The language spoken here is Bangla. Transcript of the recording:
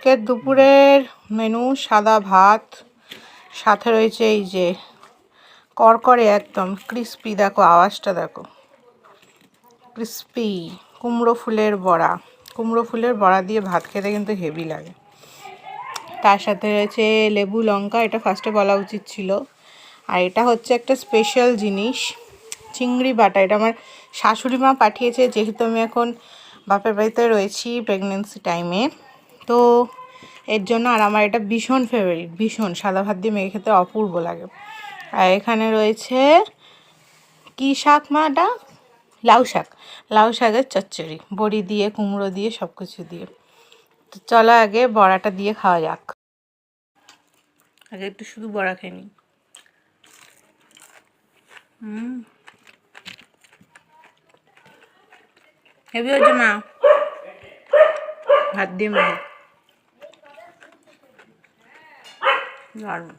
আজকের দুপুরের মেনু সাদা ভাত, সাথে রয়েছে এই যে করকরে একদম ক্রিস্পি, দেখো আওয়াজটা দেখো, ক্রিস্পি কুমড়ো ফুলের বড়া। কুমড়ো ফুলের বড়া দিয়ে ভাত খেতে কিন্তু হেভি লাগে। তার সাথে রয়েছে লেবু লঙ্কা, এটা ফার্স্টে বলা উচিত ছিল। আর এটা হচ্ছে একটা স্পেশাল জিনিস, চিংড়ি বাটা। এটা আমার শাশুড়ি মা পাঠিয়েছে, যেহেতু আমি এখন বাপের বাড়িতে রয়েছি প্রেগনেন্সি টাইমে, তো এর জন্য। আর আমার এটা ভীষণ ফেভারিট, ভীষণ, সাদা ভাত দিয়ে মেখে খেতে অপূর্ব লাগে। আর এখানে রয়েছে কী শাক মাটা, লাউ শাক, লাউ শাকের চচ্চড়ি, বড়ি দিয়ে, কুমড়ো দিয়ে, সব কিছু দিয়ে। তো চলো আগে বড়াটা দিয়ে খাওয়া যাক। আগে একটু শুধু বড়া খেয়ে নিই। হেভি হচ্ছে না ভাত দিয়ে মেখে, দারুণ।